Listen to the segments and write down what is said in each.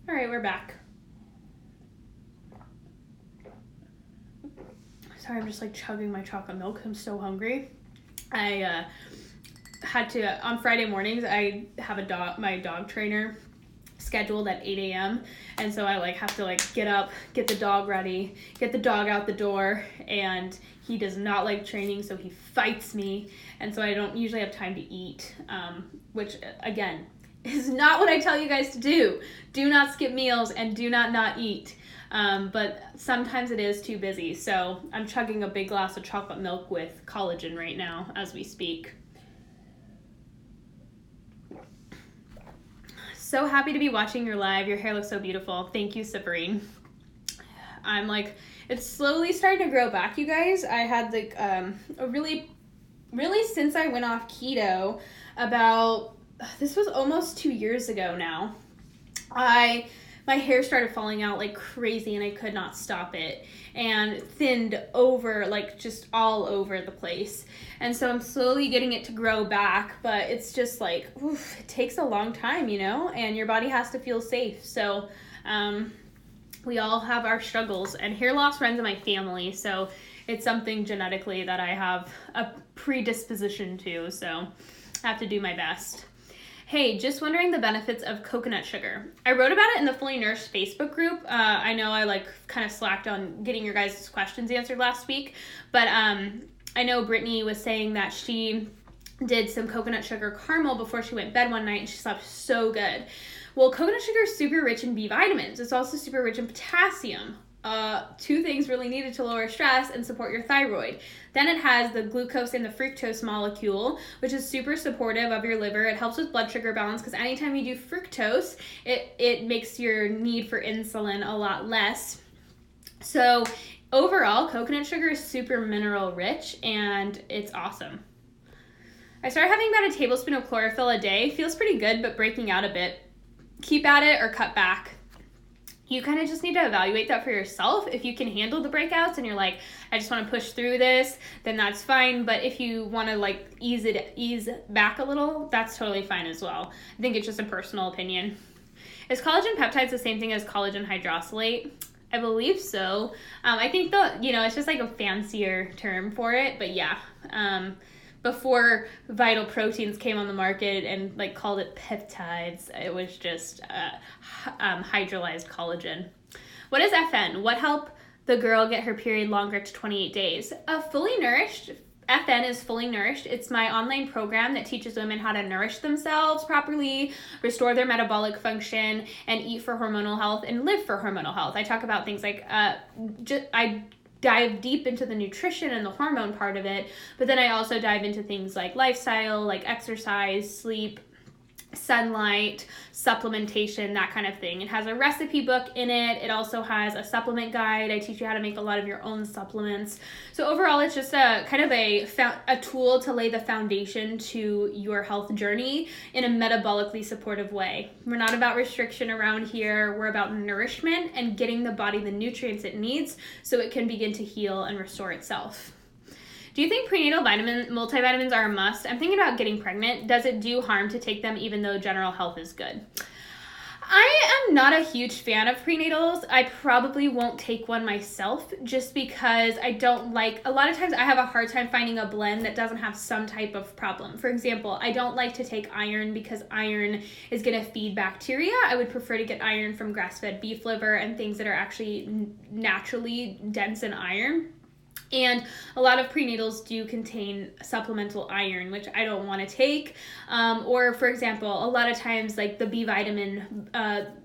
All right, we're back. Sorry, I'm just like chugging my chocolate milk. I'm so hungry. I had to, on Friday mornings, I have my dog trainer scheduled at 8 a.m. And so I like have to like get up, get the dog ready, get the dog out the door, and he does not like training, so he fights me. And so I don't usually have time to eat, which again, is not what I tell you guys to do. Do not skip meals and do not eat. But sometimes it is too busy. So I'm chugging a big glass of chocolate milk with collagen right now as we speak. So happy to be watching your live. Your hair looks so beautiful. Thank you, Sabrine. I'm like, it's slowly starting to grow back, you guys. I had like a really since I went off keto this was almost 2 years ago now. My hair started falling out like crazy and I could not stop it, and thinned over, like just all over the place. And so I'm slowly getting it to grow back, but it's just like, it takes a long time, and your body has to feel safe. So we all have our struggles, and hair loss runs in my family. So it's something genetically that I have a predisposition to. So I have to do my best. Hey, just wondering the benefits of coconut sugar. I wrote about it in the Fully Nourished Facebook group. I know I kind of slacked on getting your guys' questions answered last week, but I know Brittany was saying that she did some coconut sugar caramel before she went to bed one night and she slept so good. Well, coconut sugar is super rich in B vitamins. It's also super rich in potassium. Two things really needed to lower stress and support your thyroid. Then it has the glucose and the fructose molecule, which is super supportive of your liver. It helps with blood sugar balance because anytime you do fructose, it makes your need for insulin a lot less. So overall, coconut sugar is super mineral rich and it's awesome. I started having about a tablespoon of chlorophyll a day. Feels pretty good, but breaking out a bit. Keep at it or cut back. You kind of just need to evaluate that for yourself. If you can handle the breakouts and you're like, I just want to push through this, then that's fine. But if you want to ease back a little, that's totally fine as well. I think it's just a personal opinion. Is collagen peptides the same thing as collagen hydrolysate? I believe so. I think it's just like a fancier term for it, but yeah. Before Vital Proteins came on the market and called it peptides, it was just hydrolyzed collagen. What is FN? What help the girl get her period longer to 28 days? Fully Nourished. FN is Fully Nourished. It's my online program that teaches women how to nourish themselves properly, restore their metabolic function, and eat for hormonal health and live for hormonal health. I talk about things like I dive deep into the nutrition and the hormone part of it, but then I also dive into things like lifestyle, like exercise, sleep, sunlight, supplementation, that kind of thing. It has a recipe book in it. It also has a supplement guide. I teach you how to make a lot of your own supplements. So overall, it's just a kind of a tool to lay the foundation to your health journey in a metabolically supportive way. We're not about restriction around here. We're about nourishment and getting the body the nutrients it needs so it can begin to heal and restore itself. Do you think prenatal multivitamins are a must? I'm thinking about getting pregnant. Does it do harm to take them even though general health is good? I am not a huge fan of prenatals. I probably won't take one myself just because I don't a lot of times I have a hard time finding a blend that doesn't have some type of problem. For example, I don't like to take iron because iron is going to feed bacteria. I would prefer to get iron from grass-fed beef liver and things that are actually naturally dense in iron. And a lot of prenatals do contain supplemental iron, which I don't want to take. Or, for example, a lot of times, the B vitamin,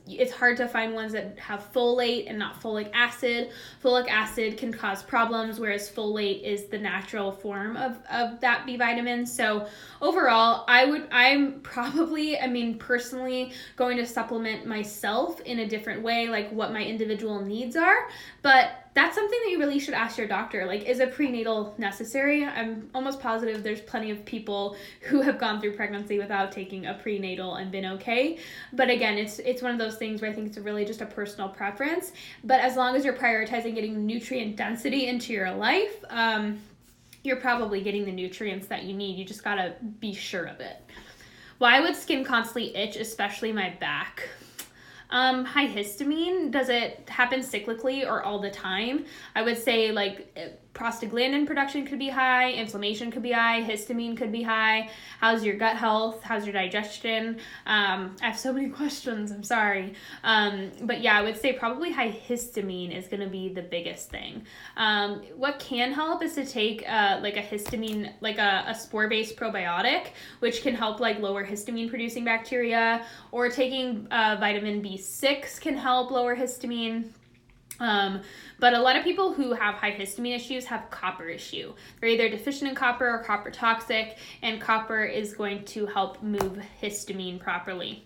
it's hard to find ones that have folate and not folic acid. Folic acid can cause problems, whereas folate is the natural form of that B vitamin. So overall, I'm probably, personally going to supplement myself in a different way, like what my individual needs are. But that's something that you really should ask your doctor. Is a prenatal necessary? I'm almost positive there's plenty of people who have gone through pregnancy without taking a prenatal and been okay. But again, it's one of those things where I think it's really just a personal preference. But as long as you're prioritizing getting nutrient density into your life, you're probably getting the nutrients that you need. You just gotta be sure of it. Why would skin constantly itch, especially my back? High histamine, does it happen cyclically or all the time? I would say like prostaglandin production could be high, inflammation could be high, histamine could be high. How's your gut health? How's your digestion? I have so many questions, I'm sorry. But yeah, I would say probably high histamine is going to be the biggest thing. What can help is to take like a histamine, like a spore-based probiotic, which can help like lower histamine producing bacteria, or taking vitamin B6 can help lower histamine. But a lot of people who have high histamine issues have copper issue. They're either deficient in copper or copper toxic, and copper is going to help move histamine properly.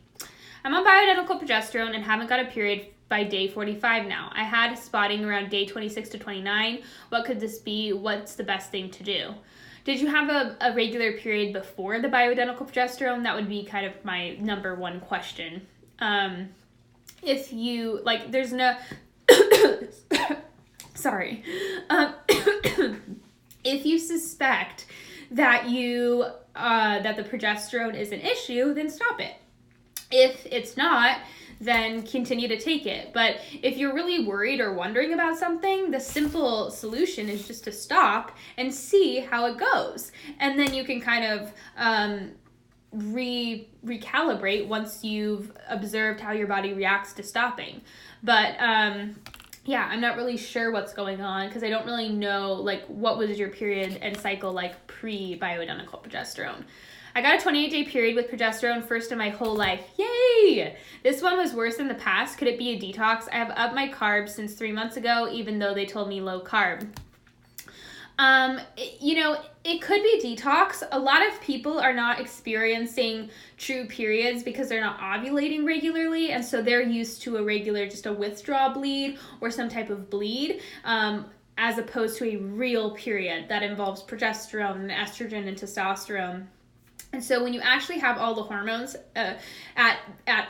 I'm on bioidentical progesterone and haven't got a period by day 45 now. I had spotting around day 26 to 29. What could this be? What's the best thing to do? Did you have a regular period before the bioidentical progesterone? That would be kind of my number one question. If you, like, there's no... Sorry. If you suspect that that the progesterone is an issue, then stop it. If it's not, then continue to take it. But if you're really worried or wondering about something, the simple solution is just to stop and see how it goes. And then you can kind of recalibrate once you've observed how your body reacts to stopping. But yeah, I'm not really sure what's going on because I don't really know like what was your period and cycle like pre-bioidentical progesterone. I got a 28-day period with progesterone, first in my whole life. Yay! This one was worse in the past. Could it be a detox? I have upped my carbs since 3 months ago, even though they told me low carb. It could be detox. A lot of people are not experiencing true periods because they're not ovulating regularly, and so they're used to just a withdrawal bleed or some type of bleed, as opposed to a real period that involves progesterone and estrogen and testosterone. And so when you actually have all the hormones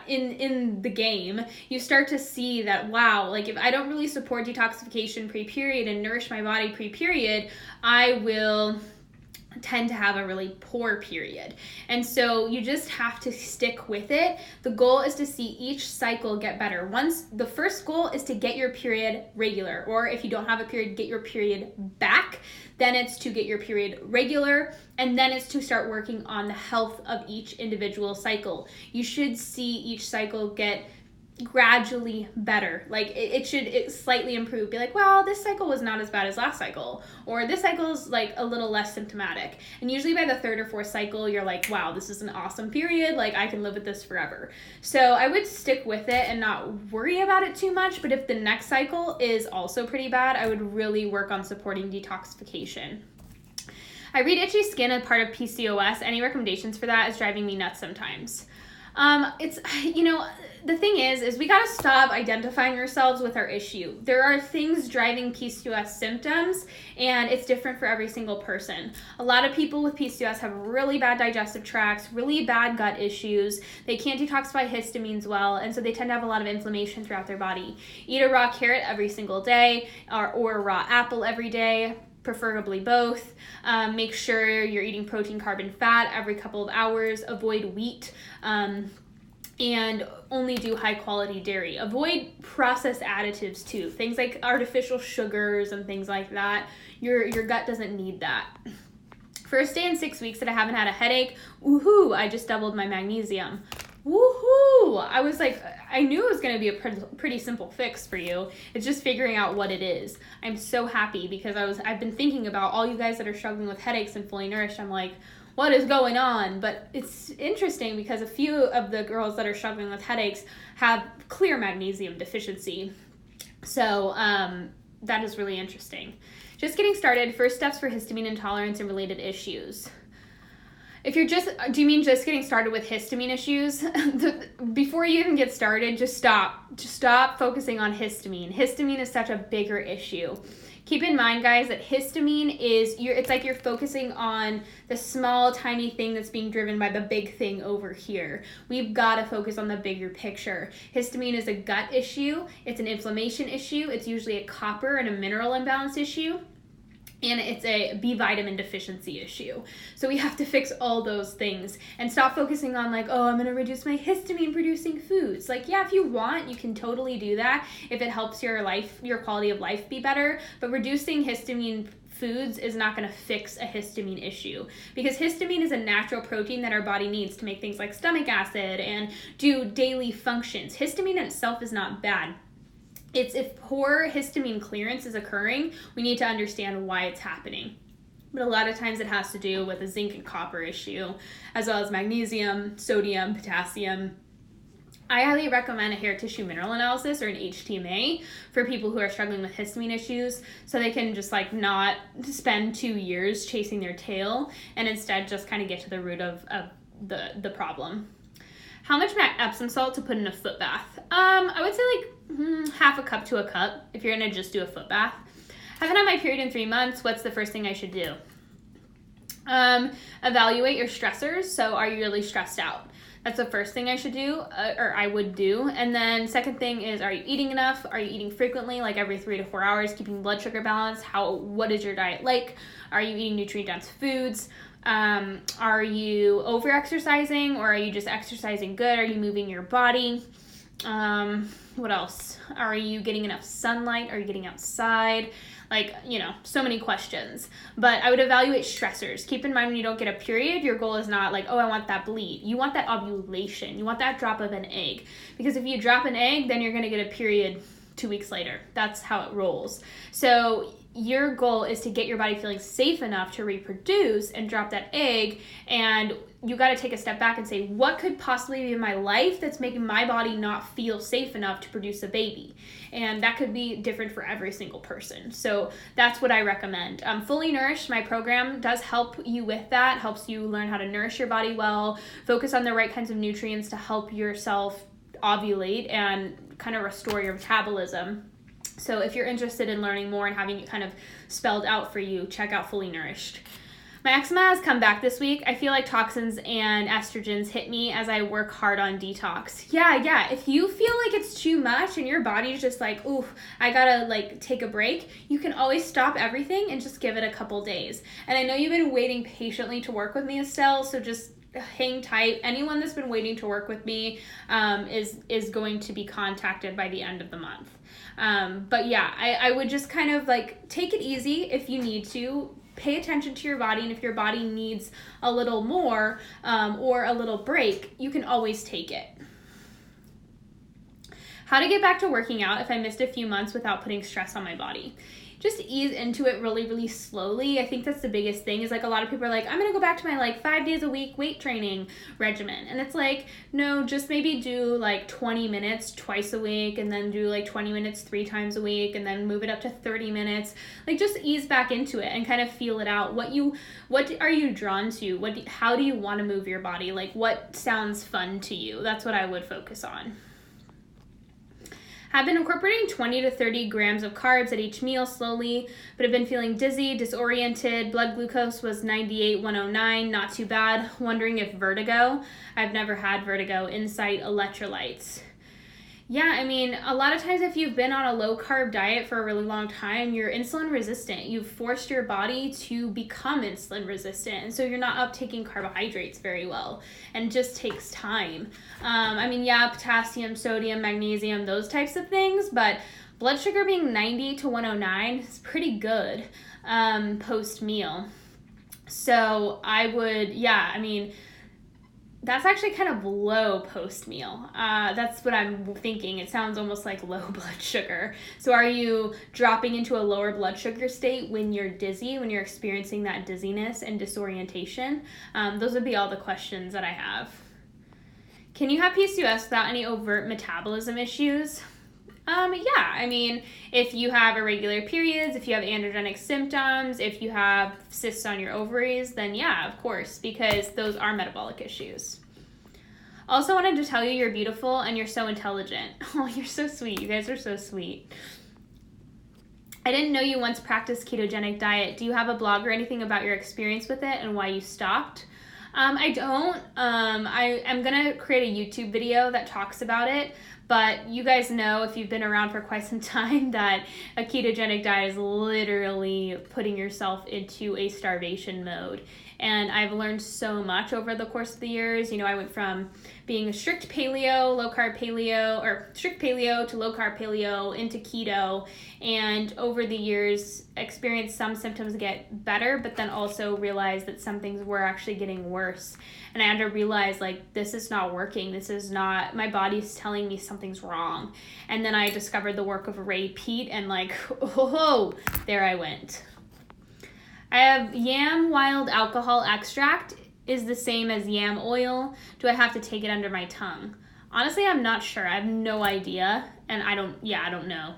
in the game, you start to see that, wow, like if I don't really support detoxification pre-period and nourish my body pre-period, I will tend to have a really poor period. And so you just have to stick with it. The goal is to see each cycle get better. The first goal is to get your period regular, or if you don't have a period, get your period back. Then it's to get your period regular, and then it's to start working on the health of each individual cycle. You should see each cycle get gradually better. Like it should slightly improve. Be like, well, this cycle was not as bad as last cycle, or this cycle is like a little less symptomatic. And usually by the third or fourth cycle, you're like, wow, this is an awesome period. Like I can live with this forever. So I would stick with it and not worry about it too much. But if the next cycle is also pretty bad, I would really work on supporting detoxification. I read itchy skin as part of PCOS. Any recommendations for that? Is driving me nuts sometimes. The thing is we got to stop identifying ourselves with our issue. There are things driving PCOS symptoms, and it's different for every single person. A lot of people with PCOS have really bad digestive tracts, really bad gut issues. They can't detoxify histamines well, and so they tend to have a lot of inflammation throughout their body. Eat a raw carrot every single day, or a raw apple every day. Preferably both. Make sure you're eating protein, carb, and fat every couple of hours. Avoid wheat. And only do high quality dairy. Avoid processed additives too. Things like artificial sugars and things like that. Your gut doesn't need that. First day in 6 weeks that I haven't had a headache. Woohoo! I just doubled my magnesium. Woohoo! I was like, I knew it was going to be a pretty simple fix for you. It's just figuring out what it is. I'm so happy because I've been thinking about all you guys that are struggling with headaches and fully nourished. I'm like, what is going on? But it's interesting because a few of the girls that are struggling with headaches have clear magnesium deficiency. So that is really interesting. Just getting started. First steps for histamine intolerance and related issues. Do you mean just getting started with histamine issues? Before you even get started, just stop. Just stop focusing on histamine. Histamine is such a bigger issue. Keep in mind, guys, that histamine it's like you're focusing on the small, tiny thing that's being driven by the big thing over here. We've got to focus on the bigger picture. Histamine is a gut issue. It's an inflammation issue. It's usually a copper and a mineral imbalance issue. and it's a B vitamin deficiency issue. So we have to fix all those things and stop focusing on like, oh, I'm going to reduce my histamine producing foods. Like, yeah, if you want, you can totally do that if it helps your life, your quality of life be better. But reducing histamine foods is not going to fix a histamine issue, because histamine is a natural protein that our body needs to make things like stomach acid and do daily functions. Histamine in itself is not bad. It's if poor histamine clearance is occurring, we need to understand why it's happening. But a lot of times it has to do with a zinc and copper issue, as well as magnesium, sodium, potassium. I highly recommend a hair tissue mineral analysis or an HTMA for people who are struggling with histamine issues, so they can just like not spend 2 years chasing their tail and instead just kind of get to the root of the problem. How much Epsom salt to put in a foot bath? I would say like half a cup to a cup if you're gonna just do a foot bath. I haven't had my period in 3 months. What's the first thing I should do? Evaluate your stressors. So are you really stressed out? That's the first thing I should do, or I would do. And then second thing is, are you eating enough? Are you eating frequently, like every 3 to 4 hours, keeping blood sugar balanced? What is your diet like? Are you eating nutrient-dense foods? Are you over-exercising, or are you just exercising good? Are you moving your body? What else? Are you getting enough sunlight? Are you getting outside? Like, so many questions. But I would evaluate stressors. Keep in mind, when you don't get a period, your goal is not like, oh, I want that bleed. You want that ovulation. You want that drop of an egg. Because if you drop an egg, then you're going to get a period 2 weeks later. That's how it rolls. So your goal is to get your body feeling safe enough to reproduce and drop that egg, and you got to take a step back and say, what could possibly be in my life that's making my body not feel safe enough to produce a baby? And that could be different for every single person. So that's what I recommend. Fully Nourished, my program, does help you with that, helps you learn how to nourish your body well, focus on the right kinds of nutrients to help yourself ovulate and kind of restore your metabolism. So if you're interested in learning more and having it kind of spelled out for you, check out Fully Nourished. My eczema has come back this week. I feel like toxins and estrogens hit me as I work hard on detox. Yeah. If you feel like it's too much and your body's just like, ooh, I gotta like take a break, you can always stop everything and just give it a couple days. And I know you've been waiting patiently to work with me, Estelle, so just hang tight. Anyone that's been waiting to work with me is going to be contacted by the end of the month. But yeah, I would just kind of like take it easy if you need to. Pay attention to your body, and if your body needs a little more or a little break, you can always take it. How to get back to working out if I missed a few months without putting stress on my body? Just ease into it really, really slowly. I think that's the biggest thing, is like a lot of people are like, I'm going to go back to my like 5 days a week weight training regimen. And it's like, no, just maybe do like 20 minutes twice a week, and then do like 20 minutes 3 times a week, and then move it up to 30 minutes. Like just ease back into it and kind of feel it out. What are you drawn to? How do you want to move your body? Like what sounds fun to you? That's what I would focus on. Have been incorporating 20 to 30 grams of carbs at each meal slowly, but have been feeling dizzy, disoriented. Blood glucose was 98/109, not too bad. Wondering if vertigo. I've never had vertigo. Insight, electrolytes. Yeah, I mean, a lot of times if you've been on a low carb diet for a really long time, you're insulin resistant. You've forced your body to become insulin resistant, and so you're not uptaking carbohydrates very well, and it just takes time. I mean, yeah, potassium, sodium, magnesium, those types of things, but blood sugar being 90/109 is pretty good post-meal. So I would, that's actually kind of low post-meal. That's what I'm thinking. It sounds almost like low blood sugar. So are you dropping into a lower blood sugar state when you're dizzy, when you're experiencing that dizziness and disorientation? Those would be all the questions that I have. Can you have PCOS without any overt metabolism issues? Yeah, I mean, if you have irregular periods, if you have androgenic symptoms, if you have cysts on your ovaries, then yeah, of course, because those are metabolic issues. Also wanted to tell you you're beautiful and you're so intelligent. Oh, you're so sweet. You guys are so sweet. I didn't know you once practiced ketogenic diet. Do you have a blog or anything about your experience with it and why you stopped? I don't. I am going to create a YouTube video that talks about it, But you guys know, if you've been around for quite some time, that a ketogenic diet is literally putting yourself into a starvation mode. And I've learned so much over the course of the years. I went from being a strict paleo, strict paleo to low carb paleo into keto. And over the years, experienced some symptoms get better, but then also realized that some things were actually getting worse. And I had to realize, like, this is not working. My body's telling me something's wrong. And then I discovered the work of Ray Peat, and there I went. I have yam wild alcohol extract is the same as yam oil. Do I have to take it under my tongue? Honestly, I'm not sure. I have no idea, and I don't know.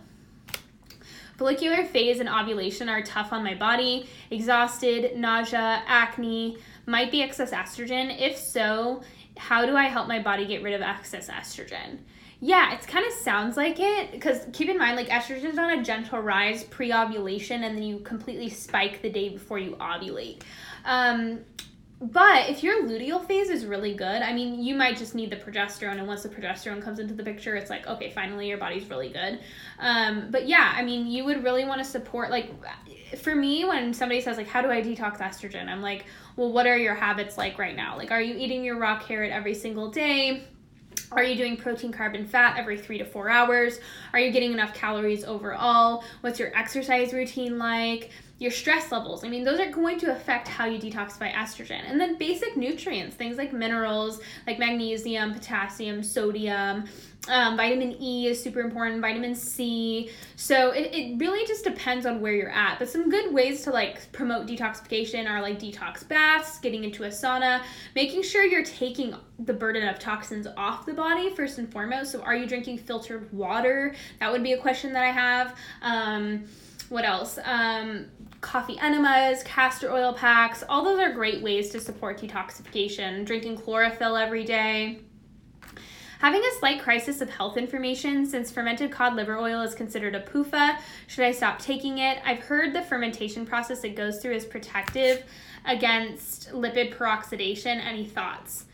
Follicular phase and ovulation are tough on my body. Exhausted, nausea, acne, might be excess estrogen. If so, how do I help my body get rid of excess estrogen? Yeah, it kind of sounds like it, because keep in mind, like, estrogen's on a gentle rise pre-ovulation, and then you completely spike the day before you ovulate. But if your luteal phase is really good, I mean, you might just need the progesterone, and once the progesterone comes into the picture, it's like, okay, finally your body's really good. But yeah, I mean, you would really want to support, like, for me, when somebody says, like, how do I detox estrogen? I'm like, well, what are your habits like right now? Like, are you eating your raw carrot every single day? Are you doing protein, carb, and fat every 3 to 4 hours? Are you getting enough calories overall? What's your exercise routine like? Your stress levels. I mean, those are going to affect how you detoxify estrogen. And then basic nutrients, things like minerals, like magnesium, potassium, sodium. Vitamin E is super important, vitamin C. So it really just depends on where you're at. But some good ways to, like, promote detoxification are, like, detox baths, getting into a sauna, making sure you're taking the burden of toxins off the body first and foremost. So are you drinking filtered water? That would be a question that I have. What else? Coffee enemas, castor oil packs. All those are great ways to support detoxification. Drinking chlorophyll every day. Having a slight crisis of health information, since fermented cod liver oil is considered a PUFA. Should I stop taking it? I've heard the fermentation process it goes through is protective against lipid peroxidation. Any thoughts?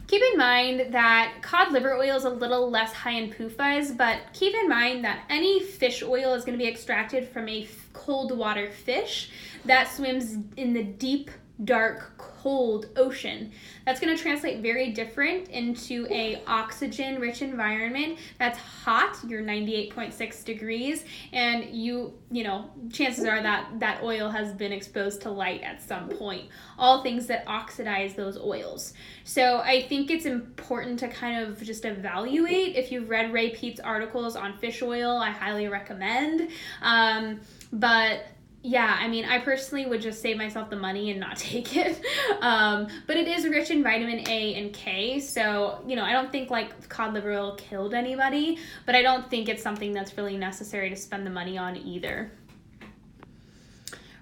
Keep in mind that cod liver oil is a little less high in PUFAs, but keep in mind that any fish oil is going to be extracted from a cold water fish that swims in the deep, dark, cold ocean. That's going to translate very different into a oxygen-rich environment that's hot, you're 98.6 degrees, and you know, chances are that oil has been exposed to light at some point. All things that oxidize those oils. So I think it's important to kind of just evaluate. If you've read Ray Peat's articles on fish oil, I highly recommend. But yeah, I mean, I personally would just save myself the money and not take it. But it is rich in vitamin A and K. So, you know, I don't think like cod liver oil killed anybody, but I don't think it's something that's really necessary to spend the money on either.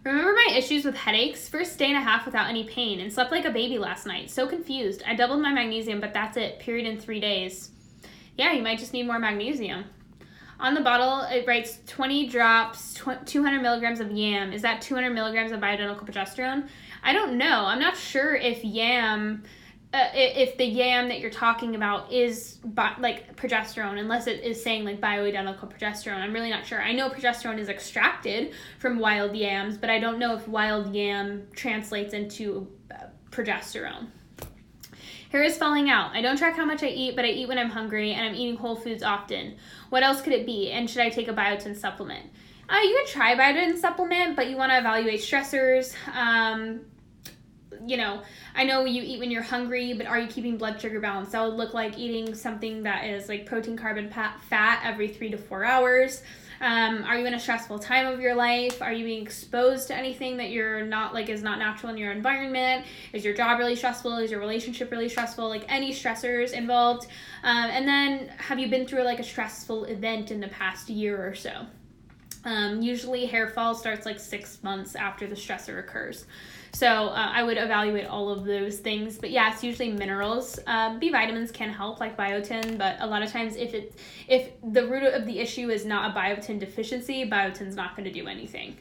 Remember my issues with headaches? First day and a half without any pain and slept like a baby last night. So confused. I doubled my magnesium, but that's it. Period in 3 days. Yeah, you might just need more magnesium. On the bottle, it writes 20 drops, 200 milligrams of yam. Is that 200 milligrams of bioidentical progesterone? I don't know. I'm not sure if the yam that you're talking about is like progesterone, unless it is saying like bioidentical progesterone. I'm really not sure. I know progesterone is extracted from wild yams, but I don't know if wild yam translates into progesterone. Hair is falling out. I don't track how much I eat, but I eat when I'm hungry, and I'm eating whole foods often. What else could it be? And should I take a biotin supplement? You could try biotin supplement, but you want to evaluate stressors. You know, I know you eat when you're hungry, but are you keeping blood sugar balanced? That would look like eating something that is like protein, carb, and fat every 3 to 4 hours. Are you in a stressful time of your life? Are you being exposed to anything that you're not like is not natural in your environment? Is your job really stressful? Is your relationship really stressful? Like any stressors involved? And then have you been through like a stressful event in the past year or so? Usually hair fall starts like 6 months after the stressor occurs. So I would evaluate all of those things. But yeah, it's usually minerals. B vitamins can help, like biotin, but a lot of times if the root of the issue is not a biotin deficiency, biotin's not going to do anything.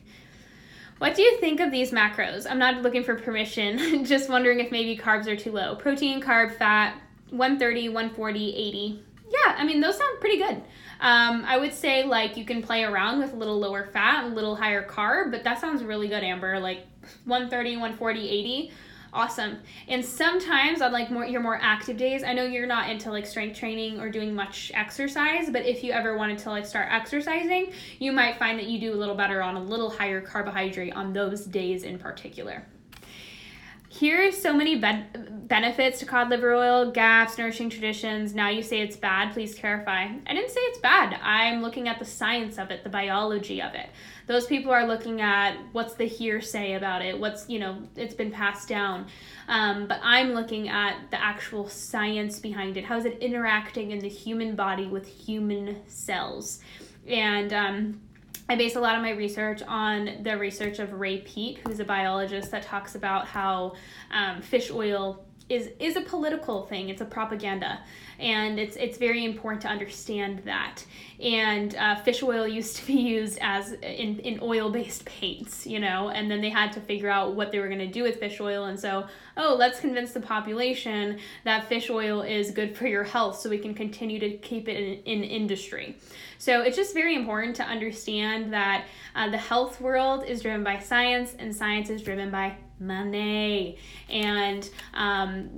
What do you think of these macros? I'm not looking for permission, just wondering if maybe carbs are too low. Protein, carb, fat, 130, 140, 80. Yeah, I mean, those sound pretty good. I would say, like, you can play around with a little lower fat, a little higher carb, but that sounds really good, Amber. Like, 130, 140, 80. Awesome. And sometimes on, like, your more active days, I know you're not into, like, strength training or doing much exercise, but if you ever wanted to, like, start exercising, you might find that you do a little better on a little higher carbohydrate on those days in particular. Here are so many benefits to cod liver oil, gaps, nourishing traditions. Now you say it's bad, please clarify. I didn't say it's bad. I'm looking at the science of it, the biology of it. Those people are looking at what's the hearsay about it, what's, it's been passed down. But I'm looking at the actual science behind it. How is it interacting in the human body with human cells? And I base a lot of my research on the research of Ray Peat, who's a biologist that talks about how fish oil is a political thing. It's a propaganda, and it's very important to understand that. And fish oil used to be used as in oil-based paints, and then they had to figure out what they were going to do with fish oil, and so, let's convince the population that fish oil is good for your health so we can continue to keep it in industry. So it's just very important to understand that the health world is driven by science, and science is driven by money. And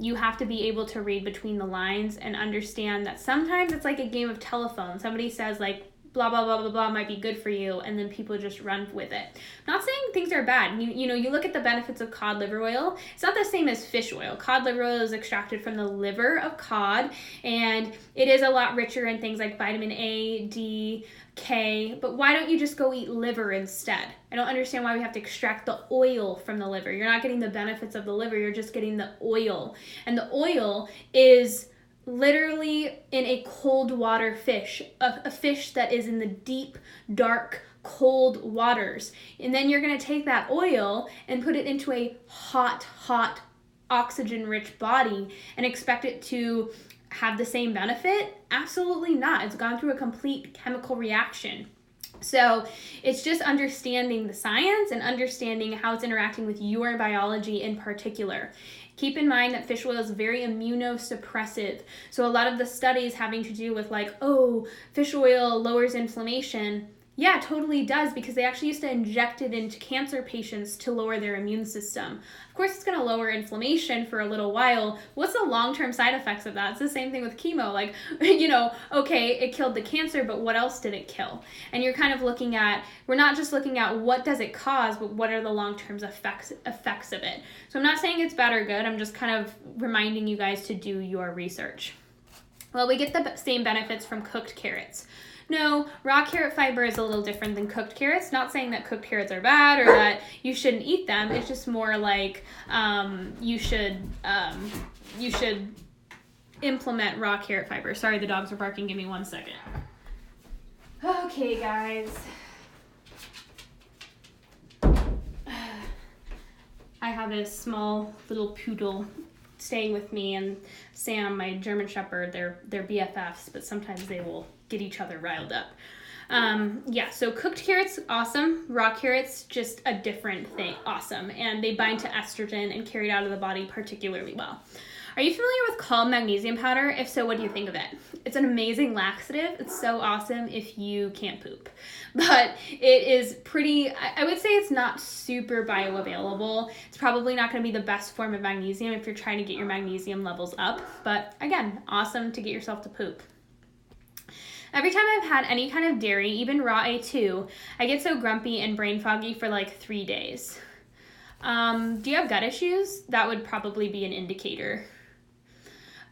you have to be able to read between the lines and understand that sometimes it's like a game of telephone. Somebody says, like, blah, blah, blah, blah, blah might be good for you, and then people just run with it. Not saying things are bad. You look at the benefits of cod liver oil. It's not the same as fish oil. Cod liver oil is extracted from the liver of cod, and it is a lot richer in things like vitamin A, D, K, but why don't you just go eat liver instead? I don't understand why we have to extract the oil from the liver. You're not getting the benefits of the liver, you're just getting the oil. And the oil is literally in a cold water fish, a fish that is in the deep, dark, cold waters. And then you're going to take that oil and put it into a hot, oxygen-rich body and expect it to have the same benefit? Absolutely not. It's gone through a complete chemical reaction. So it's just understanding the science and understanding how it's interacting with your biology in particular. Keep in mind that fish oil is very immunosuppressive. So a lot of the studies having to do with fish oil lowers inflammation. Yeah, totally does, because they actually used to inject it into cancer patients to lower their immune system. Of course, it's going to lower inflammation for a little while. What's the long-term side effects of that? It's the same thing with chemo. Okay, it killed the cancer, but what else did it kill? And you're kind of we're not just looking at what does it cause, but what are the long-term effects of it. So I'm not saying it's bad or good. I'm just kind of reminding you guys to do your research. Well, we get the same benefits from cooked carrots. No, raw carrot fiber is a little different than cooked carrots. Not saying that cooked carrots are bad or that you shouldn't eat them. It's just more like you should implement raw carrot fiber. Sorry, the dogs are barking. Give me 1 second. Okay, guys. I have a small little poodle staying with me, and Sam, my German Shepherd, they're BFFs, but sometimes they will get each other riled up. So cooked carrots, awesome. Raw carrots, just a different thing, awesome. And they bind to estrogen and carry it out of the body particularly well. Are you familiar with calm magnesium powder? If so, what do you think of it? It's an amazing laxative. It's so awesome if you can't poop. But it is pretty, I would say it's not super bioavailable. It's probably not going to be the best form of magnesium if you're trying to get your magnesium levels up. But again, awesome to get yourself to poop. Every time I've had any kind of dairy, even raw A2, I get so grumpy and brain foggy for like 3 days. Do you have gut issues? That would probably be an indicator.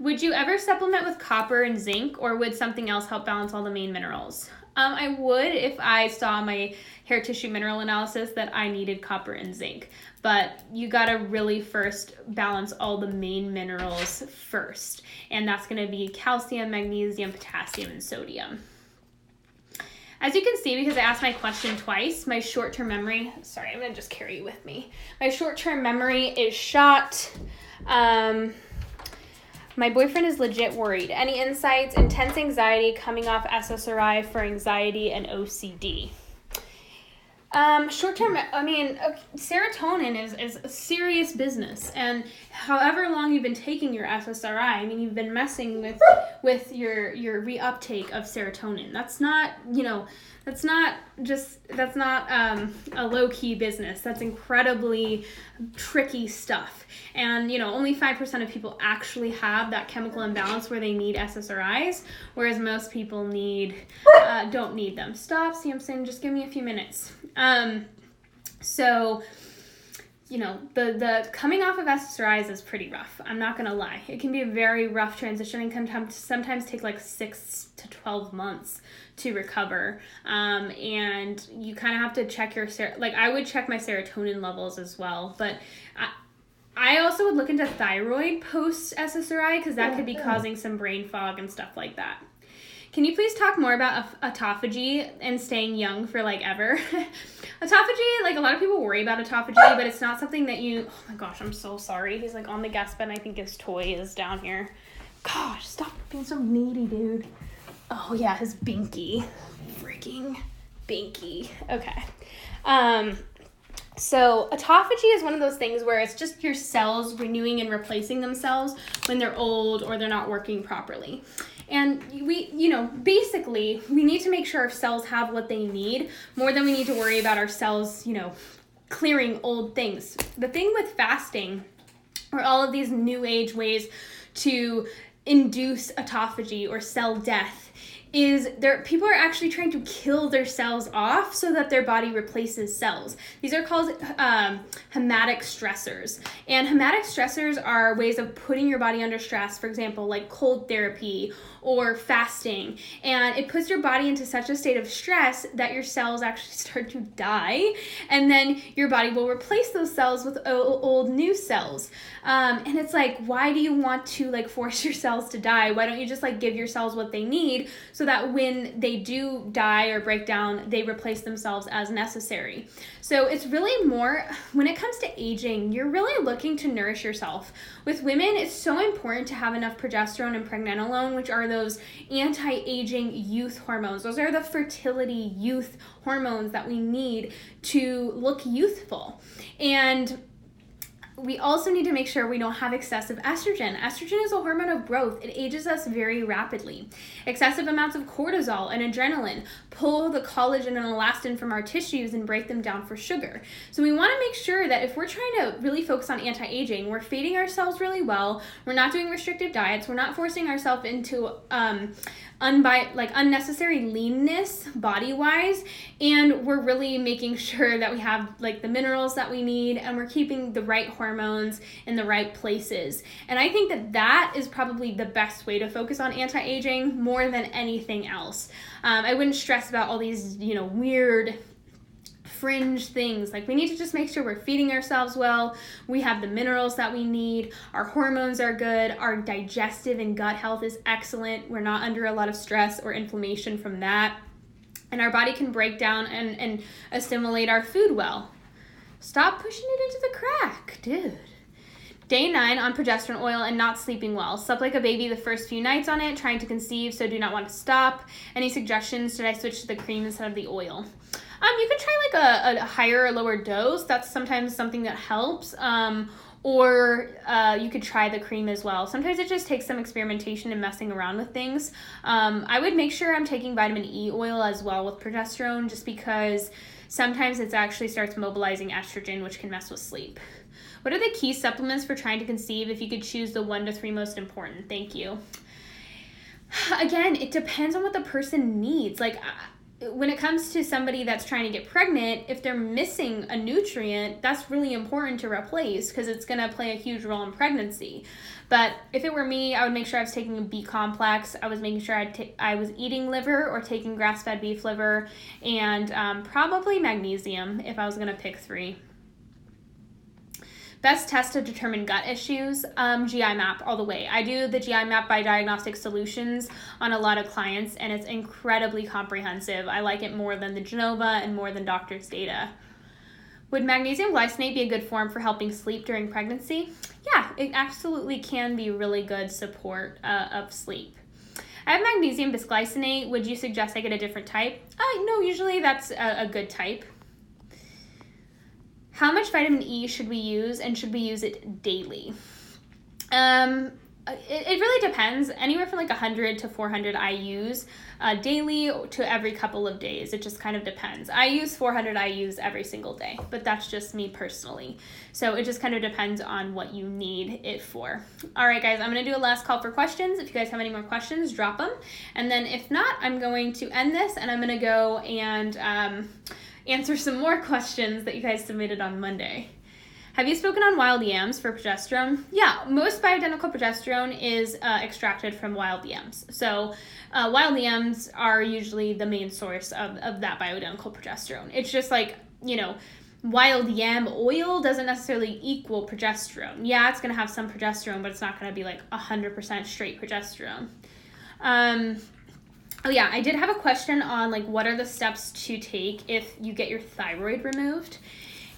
Would you ever supplement with copper and zinc, or would something else help balance all the main minerals? I would if I saw my hair tissue mineral analysis that I needed copper and zinc. But you gotta really first balance all the main minerals first. And that's gonna be calcium, magnesium, potassium, and sodium. As you can see, because I asked my question twice, my short-term memory, sorry, I'm gonna just carry you with me. My short-term memory is shot. My boyfriend is legit worried. Any insights? Intense anxiety coming off SSRI for anxiety and OCD. Short-term, serotonin is a serious business, and however long you've been taking your SSRI, you've been messing with your reuptake of serotonin. That's not a low-key business. That's incredibly tricky stuff. And, only 5% of people actually have that chemical imbalance where they need SSRIs, whereas most people don't need them. Stop, Samson, just give me a few minutes. So, the coming off of SSRIs is pretty rough. I'm not going to lie. It can be a very rough transition and can sometimes take like 6 to 12 months to recover. And you kind of have to check I would check my serotonin levels as well. But I also would look into thyroid post SSRI because that could be causing some brain fog and stuff like that. Can you please talk more about autophagy and staying young for ever? Autophagy, a lot of people worry about autophagy, but it's not something that oh my gosh, I'm so sorry. He's on the guest bed. I think his toy is down here. Gosh, stop being so needy, dude. Oh yeah, his Binky. Freaking Binky. Okay. So autophagy is one of those things where it's just your cells renewing and replacing themselves when they're old or they're not working properly. And we need to make sure our cells have what they need more than we need to worry about our cells, clearing old things. The thing with fasting or all of these new age ways to induce autophagy or cell death is people are actually trying to kill their cells off so that their body replaces cells. These are called hematic stressors. And hematic stressors are ways of putting your body under stress, for example, like cold therapy or fasting. And it puts your body into such a state of stress that your cells actually start to die. And then your body will replace those cells with old new cells. And it's why do you want to force your cells to die? Why don't you just give your cells what they need so that when they do die or break down, they replace themselves as necessary? So it's really more, when it comes to aging, you're really looking to nourish yourself. With women, it's so important to have enough progesterone and pregnenolone, which are those anti-aging youth hormones. Those are the fertility youth hormones that we need to look youthful. And we also need to make sure we don't have excessive estrogen. Estrogen is a hormone of growth. It ages us very rapidly. Excessive amounts of cortisol and adrenaline pull the collagen and elastin from our tissues and break them down for sugar. So we want to make sure that if we're trying to really focus on anti-aging, we're feeding ourselves really well, we're not doing restrictive diets, we're not forcing ourselves into unnecessary leanness body-wise, and we're really making sure that we have the minerals that we need, and we're keeping the right hormones in the right places. And I think that is probably the best way to focus on anti-aging more than anything else. I wouldn't stress about all these weird fringe things. We need to just make sure we're feeding ourselves well, we have the minerals that we need, our hormones are good, our digestive and gut health is excellent, we're not under a lot of stress or inflammation from that, and our body can break down and assimilate our food well. Stop pushing it into the crack, dude. Day 9 on progesterone oil and not sleeping well. Slept like a baby the first few nights on it, trying to conceive, so do not want to stop. Any suggestions? Should I switch to the cream instead of the oil? You could try a higher or lower dose. That's sometimes something that helps. Or you could try the cream as well. Sometimes it just takes some experimentation and messing around with things. I would make sure I'm taking vitamin E oil as well with progesterone, just because sometimes it actually starts mobilizing estrogen, which can mess with sleep. What are the key supplements for trying to conceive if you could choose the 1 to 3 most important? Thank you. Again, it depends on what the person needs. When it comes to somebody that's trying to get pregnant, if they're missing a nutrient, that's really important to replace because it's going to play a huge role in pregnancy. But if it were me, I would make sure I was taking a B complex. I was making sure I was eating liver or taking grass-fed beef liver, and probably magnesium if I was going to pick 3. Best test to determine gut issues, GI map all the way. I do the GI map by Diagnostic Solutions on a lot of clients, and it's incredibly comprehensive. I like it more than the Genova and more than doctor's data. Would magnesium glycinate be a good form for helping sleep during pregnancy? Yeah, it absolutely can be really good support of sleep. I have magnesium bisglycinate. Would you suggest I get a different type? No, usually that's a good type. How much vitamin E should we use, and should we use it daily? It really depends. Anywhere from like 100 to 400 I use daily to every couple of days. It just kind of depends. I use 400 I use every single day, but that's just me personally. So it just kind of depends on what you need it for. All right, guys, I'm going to do a last call for questions. If you guys have any more questions, drop them. And then if not, I'm going to end this, and I'm going to go and answer some more questions that you guys submitted on Monday. Have you spoken on wild yams for progesterone? Yeah, most bioidentical progesterone is extracted from wild yams. So wild yams are usually the main source of that bioidentical progesterone. It's just like, wild yam oil doesn't necessarily equal progesterone. Yeah, it's going to have some progesterone, but it's not going to be like 100% straight progesterone. Oh yeah, I did have a question on like what are the steps to take if you get your thyroid removed.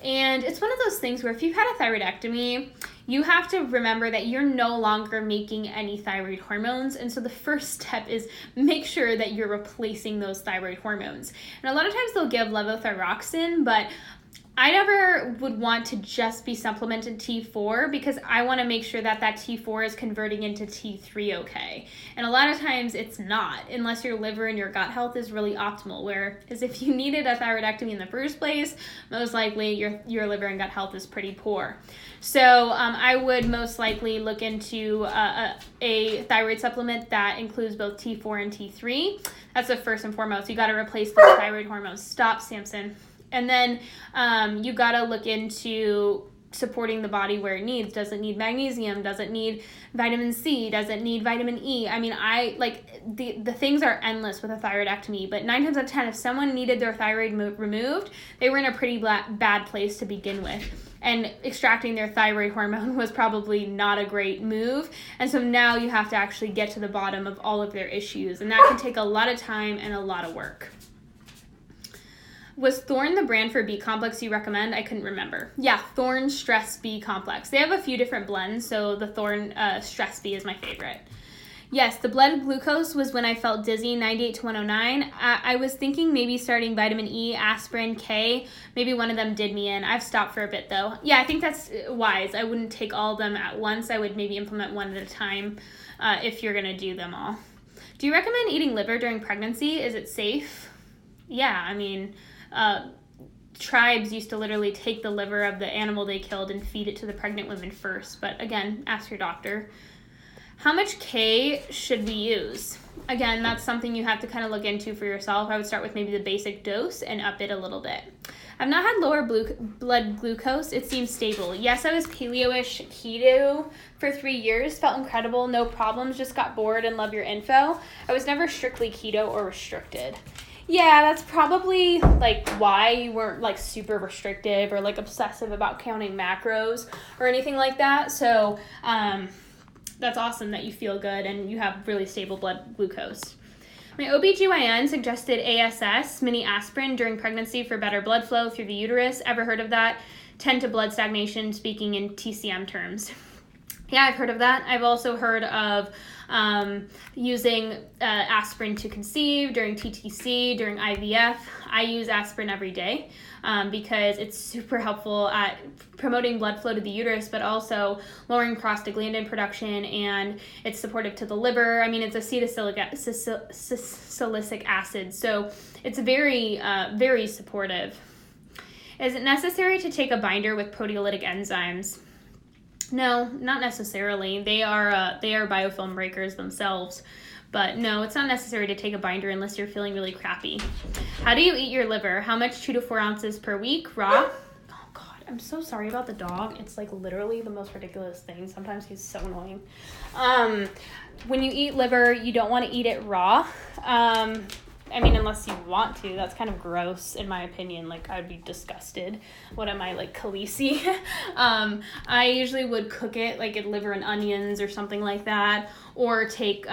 And it's one of those things where if you've had a thyroidectomy, you have to remember that you're no longer making any thyroid hormones. And so the first step is make sure that you're replacing those thyroid hormones. And a lot of times they'll give levothyroxine, but I never would want to just be supplemented T4 because I want to make sure that that T4 is converting into T3 okay. And a lot of times it's not, unless your liver and your gut health is really optimal, whereas if you needed a thyroidectomy in the first place, most likely your liver and gut health is pretty poor. So I would most likely look into a thyroid supplement that includes both T4 and T3. That's the first and foremost. You got to replace those thyroid hormones. Stop, Samson. And then you got to look into supporting the body where it needs. Does it need magnesium? Does it need vitamin C? Does it need vitamin E? I mean, the things are endless with a thyroidectomy, but 9 times out of 10, if someone needed their thyroid removed, they were in a pretty bad place to begin with. And extracting their thyroid hormone was probably not a great move. And so now you have to actually get to the bottom of all of their issues. And that can take a lot of time and a lot of work. Was Thorne the brand for B complex you recommend? I couldn't remember. Yeah, Thorne Stress B complex. They have a few different blends, so the Thorne Stress B is my favorite. Yes, the blood glucose was when I felt dizzy, 98 to 109. I was thinking maybe starting vitamin E, aspirin, K. Maybe one of them did me in. I've stopped for a bit though. Yeah, I think that's wise. I wouldn't take all of them at once. I would maybe implement one at a time if you're going to do them all. Do you recommend eating liver during pregnancy? Is it safe? Yeah, I mean... tribes used to literally take the liver of the animal they killed and feed it to the pregnant women first. But again, ask your doctor. How much K should we use? Again, that's something you have to kind of look into for yourself. I would start with maybe the basic dose and up it a little bit. I've not had lower blood glucose. It seems stable. Yes, I was paleo-ish keto for 3 years. Felt incredible. No problems. Just got bored and love your info. I was never strictly keto or restricted. Yeah, that's probably like why you weren't like super restrictive or like obsessive about counting macros or anything like that. So that's awesome that you feel good and you have really stable blood glucose. My OBGYN suggested ASS, mini aspirin, during pregnancy for better blood flow through the uterus. Ever heard of that? 10 to blood stagnation, speaking in TCM terms. Yeah, I've heard of that. I've also heard of using aspirin to conceive during TTC, during IVF. I use aspirin every day because it's super helpful at promoting blood flow to the uterus, but also lowering prostaglandin production, and it's supportive to the liver. I mean, it's acetylsalicylic acid, so it's very, very supportive. Is it necessary to take a binder with proteolytic enzymes? No, not necessarily. They are biofilm breakers themselves. But no, it's not necessary to take a binder unless you're feeling really crappy. How do you eat your liver? How much? 2 to 4 ounces per week, raw? Oh God, I'm so sorry about the dog. It's like literally the most ridiculous thing. Sometimes he's so annoying. When you eat liver, you don't want to eat it raw. I mean, unless you want to. That's kind of gross, in my opinion. Like, I'd be disgusted. What am I, like, Khaleesi? I usually would cook it, like, in liver and onions or something like that. Or take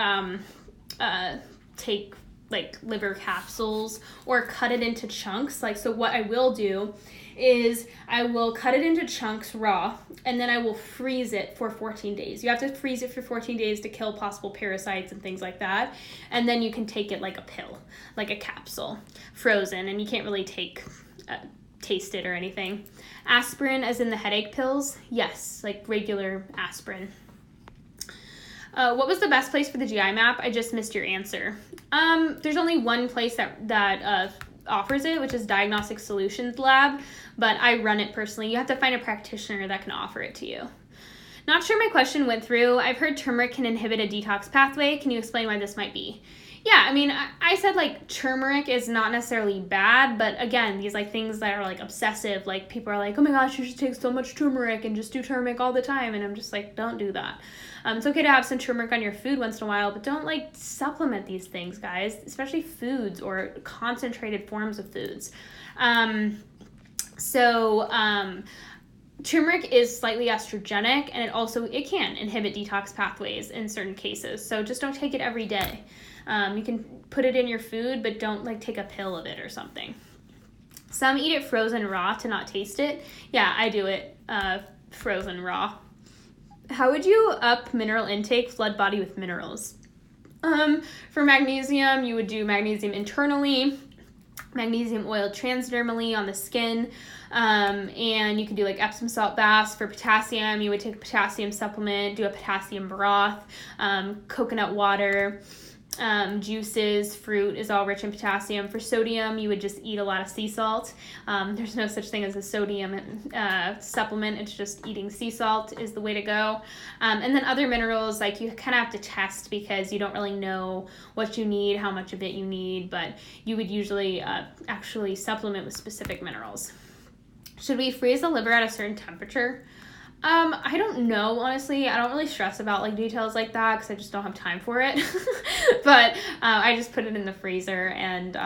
like, liver capsules. Or cut it into chunks. Like, so what I will do is I will cut it into chunks raw, and then I will freeze it for 14 days. You have to freeze it for 14 days to kill possible parasites and things like that. And then you can take it like a pill, like a capsule, frozen, and you can't really take taste it or anything. Aspirin, as in the headache pills? Yes, like regular aspirin. What was the best place for the GI map? I just missed your answer. There's only one place that offers it, which is Diagnostic Solutions Lab, but I run it personally. You have to find a practitioner that can offer it to you. Not sure my question went through. I've heard turmeric can inhibit a detox pathway. Can you explain why this might be? Yeah, I mean, I said like turmeric is not necessarily bad, but again, these like things that are like obsessive, like people are like, oh my gosh, you should take so much turmeric and just do turmeric all the time. And I'm just like, don't do that. It's okay to have some turmeric on your food once in a while, but don't like supplement these things, guys, especially foods or concentrated forms of foods. Turmeric is slightly estrogenic, and it can inhibit detox pathways in certain cases. So just don't take it every day. You can put it in your food, but don't like take a pill of it or something. Some eat it frozen raw to not taste it. Yeah, I do it frozen raw. How would you up mineral intake, flood body with minerals? For magnesium, you would do magnesium internally, magnesium oil transdermally on the skin, and you can do like Epsom salt baths. For potassium, you would take a potassium supplement, do a potassium broth, coconut water, juices, fruit is all rich in potassium. For sodium, you would just eat a lot of sea salt. There's no such thing as a sodium supplement. It's just eating sea salt is the way to go. And then other minerals, like you kind of have to test because you don't really know what you need, how much of it you need, but you would usually actually supplement with specific minerals. Should we freeze the liver at a certain temperature? I don't know, honestly. I don't really stress about like details like that because I just don't have time for it. But I just put it in the freezer and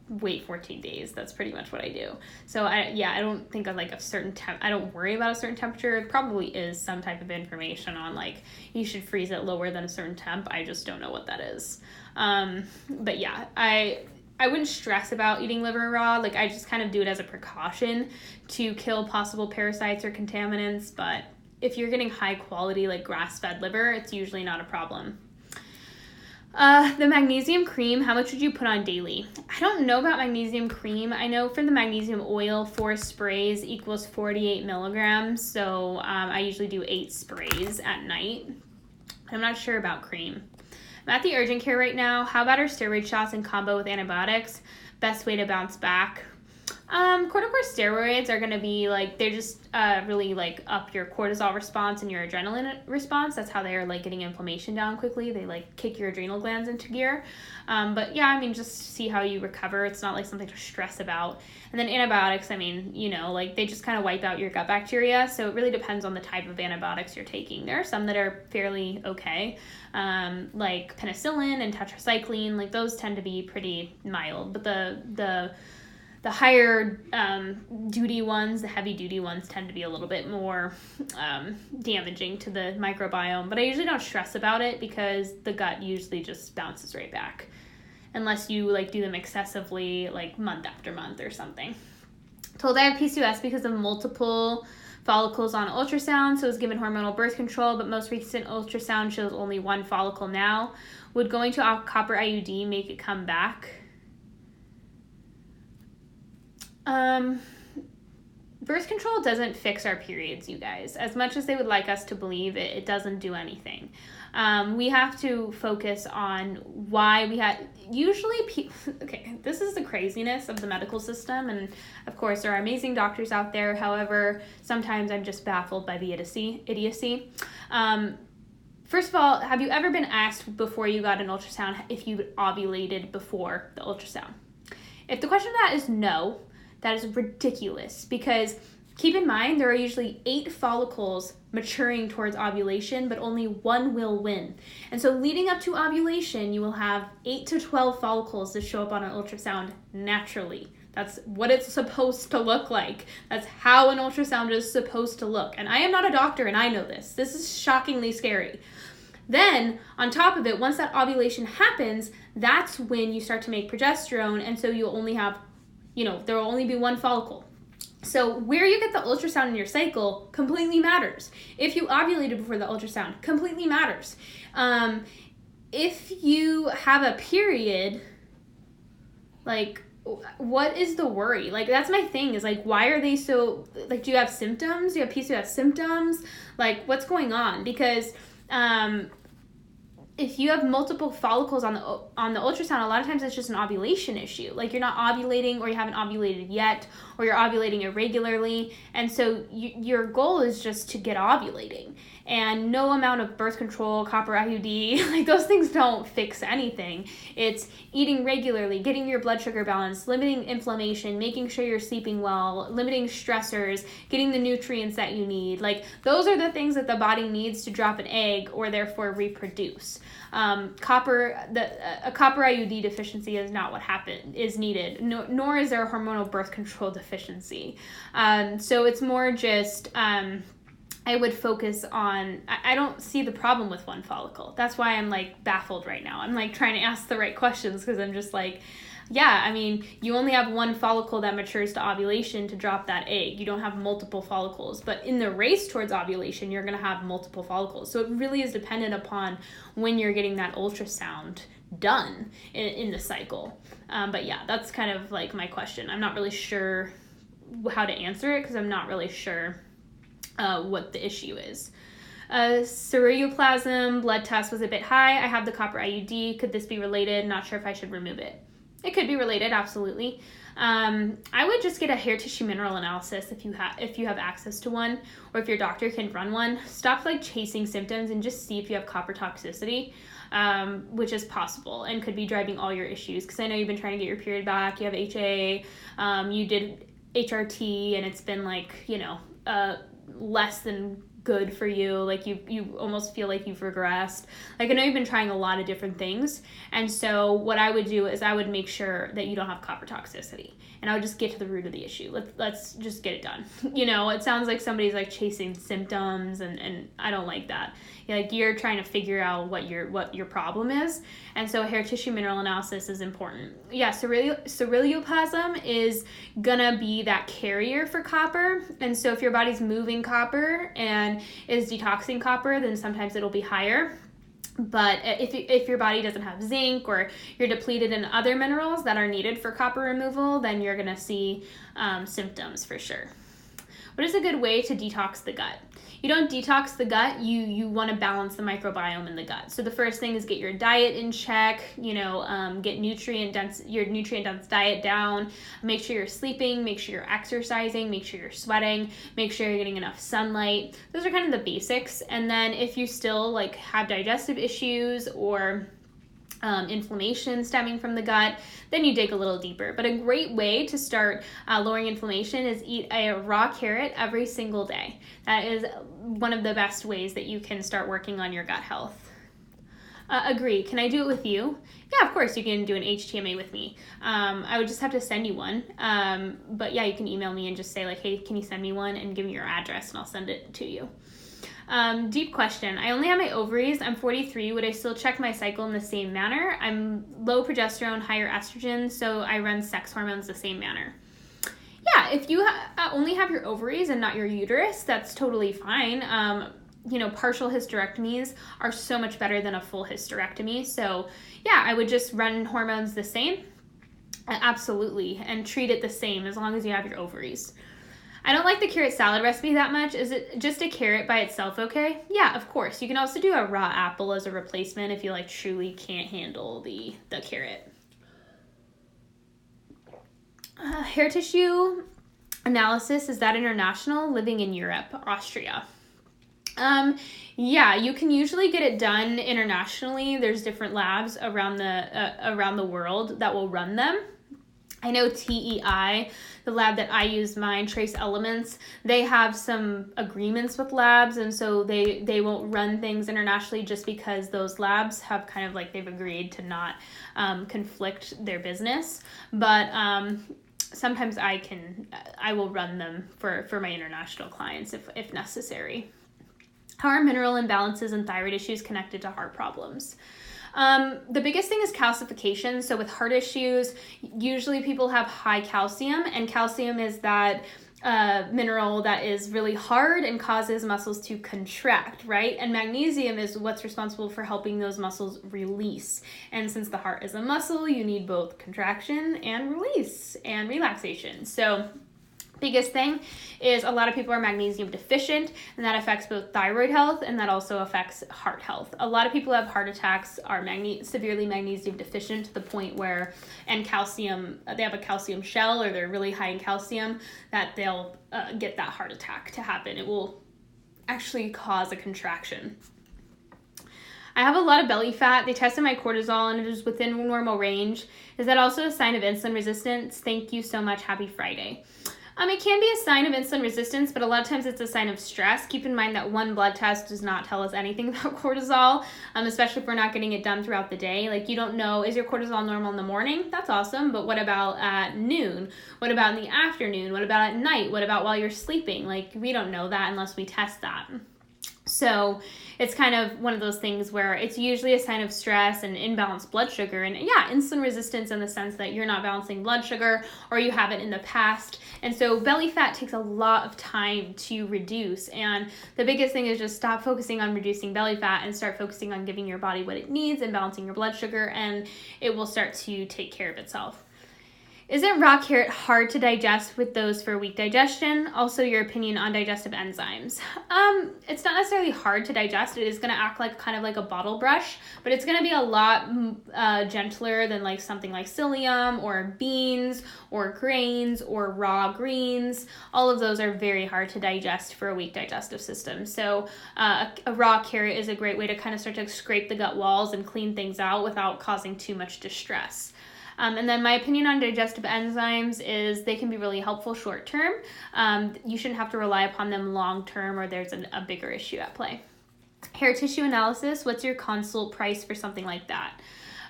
wait 14 days. That's pretty much what I do. So I don't think of like a certain I don't worry about a certain temperature. It probably is some type of information on like you should freeze it lower than a certain temp. I just don't know what that is. But yeah, I wouldn't stress about eating liver raw. Like I just kind of do it as a precaution to kill possible parasites or contaminants. But if you're getting high quality like grass-fed liver, it's usually not a problem. The magnesium cream, how much would you put on daily? I don't know about magnesium cream. I know for the magnesium oil, 4 sprays equals 48 milligrams. So I usually do 8 sprays at night. I'm not sure about cream. I'm at the urgent care right now. How about our steroid shots in combo with antibiotics? Best way to bounce back? Corticosteroids are going to be like, they're just really like up your cortisol response and your adrenaline response. That's how they're like getting inflammation down quickly. They like kick your adrenal glands into gear. But yeah, I mean, just see how you recover. It's not like something to stress about. And then antibiotics, I mean, you know, like they just kind of wipe out your gut bacteria. So it really depends on the type of antibiotics you're taking. There are some that are fairly okay, like penicillin and tetracycline. Like those tend to be pretty mild. But the higher duty ones, the heavy duty ones tend to be a little bit more damaging to the microbiome. But I usually don't stress about it because the gut usually just bounces right back. Unless you like do them excessively like month after month or something. Told I have PCOS because of multiple follicles on ultrasound, so I was given hormonal birth control, but most recent ultrasound shows only 1 follicle now. Would going to a copper IUD make it come back? Birth control doesn't fix our periods, you guys. As much as they would like us to believe it, it doesn't do anything. We have to focus on why we had, usually, okay, this is the craziness of the medical system, and of course there are amazing doctors out there. However, sometimes I'm just baffled by the idiocy. First of all, have you ever been asked before you got an ultrasound if you ovulated before the ultrasound? If the question to that is no, that is ridiculous, because keep in mind there are usually 8 follicles maturing towards ovulation, but only 1 will win. And so leading up to ovulation, you will have 8 to 12 follicles that show up on an ultrasound naturally. That's what it's supposed to look like. That's how an ultrasound is supposed to look. And I am not a doctor and I know this. This is shockingly scary. Then, on top of it, once that ovulation happens, that's when you start to make progesterone, and so you'll only have, there will only be 1 follicle. So where you get the ultrasound in your cycle completely matters. If you ovulated before the ultrasound, completely matters. If you have a period, like what is the worry? Like, that's my thing, is like, why are they so, like, do you have symptoms? Do you have PCOS symptoms? Like, what's going on? Because if you have multiple follicles on the ultrasound, a lot of times it's just an ovulation issue. Like, you're not ovulating, or you haven't ovulated yet, or you're ovulating irregularly. And so your goal is just to get ovulating. And no amount of birth control, copper IUD, like, those things don't fix anything. It's eating regularly, getting your blood sugar balanced, limiting inflammation, making sure you're sleeping well, limiting stressors, getting the nutrients that you need. Like, those are the things that the body needs to drop an egg or therefore reproduce. A copper IUD deficiency is not what is needed, nor is there a hormonal birth control deficiency. So it's more just, I would focus on, I don't see the problem with one follicle. That's why I'm like baffled right now. I'm like trying to ask the right questions, because I'm just like, yeah, I mean, you only have one follicle that matures to ovulation to drop that egg. You don't have multiple follicles. But in the race towards ovulation, you're going to have multiple follicles. So it really is dependent upon when you're getting that ultrasound done in the cycle. But yeah, that's kind of like my question. I'm not really sure how to answer it, because I'm not really sure what the issue is. Ceruloplasmin blood test was a bit high. I have the copper IUD. Could this be related? Not sure if I should remove it. It could be related, absolutely. I would just get a hair tissue mineral analysis if you have access to one, or if your doctor can run one. Stop like chasing symptoms and just see if you have copper toxicity, which is possible and could be driving all your issues. Because I know you've been trying to get your period back. You have HA. You did HRT, and it's been like, less than good for you. Like, you almost feel like you've regressed. Like, I know you've been trying a lot of different things, and so what I would do is I would make sure that you don't have copper toxicity, and I would just get to the root of the issue. Let's just get it done. It sounds like somebody's like chasing symptoms, and I don't like that. Like, you're trying to figure out what your problem is, and so a hair tissue mineral analysis is important. Yeah, ceruloplasmin is gonna be that carrier for copper, and so if your body's moving copper and is detoxing copper, then sometimes it'll be higher. But if your body doesn't have zinc, or you're depleted in other minerals that are needed for copper removal, then you're gonna see symptoms for sure. What is a good way to detox the gut? You don't detox the gut, you want to balance the microbiome in the gut. So the first thing is get your diet in check, get your nutrient dense diet down, make sure you're sleeping, make sure you're exercising, make sure you're sweating, make sure you're getting enough sunlight. Those are kind of the basics. And then if you still like have digestive issues or inflammation stemming from the gut, then you dig a little deeper. But a great way to start lowering inflammation is eat a raw carrot every single day. That is one of the best ways that you can start working on your gut health. Agree. Can I do it with you? Yeah, of course you can do an HTMA with me. I would just have to send you one. But yeah, you can email me and just say like, hey, can you send me one, and give me your address and I'll send it to you. Deep question. I only have my ovaries. I'm 43. Would I still check my cycle in the same manner? I'm low progesterone, higher estrogen, so I run sex hormones the same manner. Yeah, if you only have your ovaries and not your uterus, that's totally fine. Partial hysterectomies are so much better than a full hysterectomy. So yeah, I would just run hormones the same. Absolutely. And treat it the same as long as you have your ovaries. I don't like the carrot salad recipe that much. Is it just a carrot by itself okay? Yeah, of course. You can also do a raw apple as a replacement if you like truly can't handle the carrot. Hair tissue analysis, is that international? Living in Europe, Austria. Yeah, you can usually get it done internationally. There's different labs around the world that will run them. I know TEI, the lab that I use mine, Trace Elements, they have some agreements with labs, and so they won't run things internationally just because those labs have kind of like, they've agreed to not conflict their business. But sometimes I will run them for my international clients if necessary. How are mineral imbalances and thyroid issues connected to heart problems? The biggest thing is calcification. So with heart issues, usually people have high calcium, and calcium is that mineral that is really hard and causes muscles to contract, right? And magnesium is what's responsible for helping those muscles release. And since the heart is a muscle, you need both contraction and release and relaxation. So biggest thing is a lot of people are magnesium deficient, and that affects both thyroid health and that also affects heart health. A lot of people who have heart attacks are severely magnesium deficient to the point where, and calcium, they have a calcium shell or they're really high in calcium, that they'll get that heart attack to happen. It will actually cause a contraction. I have a lot of belly fat. They tested my cortisol and it is within normal range. Is that also a sign of insulin resistance? Thank you so much. Happy Friday. It can be a sign of insulin resistance, but a lot of times it's a sign of stress. Keep in mind that one blood test does not tell us anything about cortisol, especially if we're not getting it done throughout the day. Like, you don't know, is your cortisol normal in the morning? That's awesome, but what about at noon? What about in the afternoon? What about at night? What about while you're sleeping? Like, we don't know that unless we test that. So it's kind of one of those things where it's usually a sign of stress and imbalanced blood sugar. And yeah, insulin resistance in the sense that you're not balancing blood sugar or you haven't in the past. And so belly fat takes a lot of time to reduce. And the biggest thing is just stop focusing on reducing belly fat and start focusing on giving your body what it needs and balancing your blood sugar, and it will start to take care of itself. Isn't raw carrot hard to digest with those for weak digestion? Also, your opinion on digestive enzymes. It's not necessarily hard to digest. It is going to act like kind of like a bottle brush, but it's going to be a lot gentler than like something like psyllium or beans or grains or raw greens. All of those are very hard to digest for a weak digestive system. So a raw carrot is a great way to kind of start to scrape the gut walls and clean things out without causing too much distress. And then my opinion on digestive enzymes is they can be really helpful short term. You shouldn't have to rely upon them long term, or there's a bigger issue at play. Hair tissue analysis, what's your consult price for something like that?